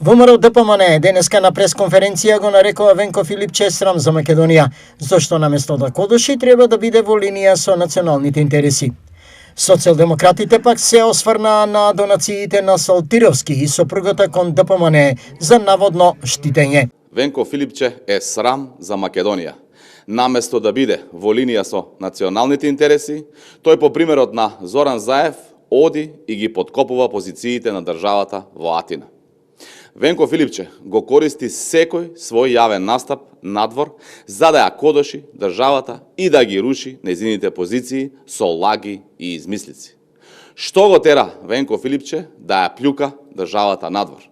ВМРО ДПМН денеска на пресконференција го нарекува Венко Филипче срам за Македонија, зашто наместо да кодоши треба да биде во линија со националните интереси. Социјалдемократите пак се осврнаа на донациите на Салтировски и сопругата кон ДПМН за наводно штитење. Венко Филипче е срам за Македонија. Наместо да биде во линија со националните интереси, тој по примерот на Зоран Заев оди и ги подкопува позициите на државата во Атина. Венко Филипче го користи секој свој јавен настап надвор за да ја кодоши државата и да ги руши нејзините позиции со лаги и измислици. Што го тера Венко Филипче да ја плюка државата надвор?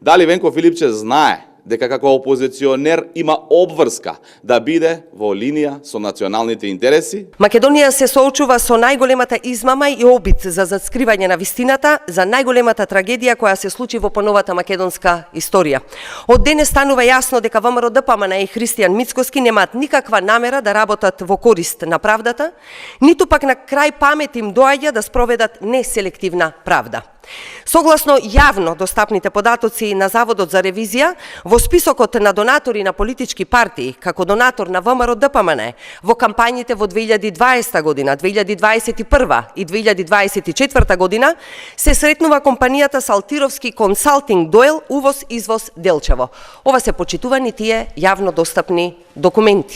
Дали Венко Филипче знае дека како опозиционер има обврска да биде во линија со националните интереси? Македонија се соочува со најголемата измама и обид за заскривање на вистината за најголемата трагедија која се случи во поновата македонска историја. Од денес станува јасно дека ВМРО ДПМН и Христијан Мицкоски немаат никаква намера да работат во корист на правдата, ниту пак на крај памет им доаѓа да спроведат неселективна правда. Согласно јавно достапните податоци на Заводот за ревизија, во списокот на донатори на политички партии, како донатор на ВМРО ДПМН, во кампањите во 2020 година, 2021 и 2024 година, се сретнува компанијата Салтировски консалтинг Доел увоз-извоз Делчево. Ова се почитувани тие јавно достапни документи.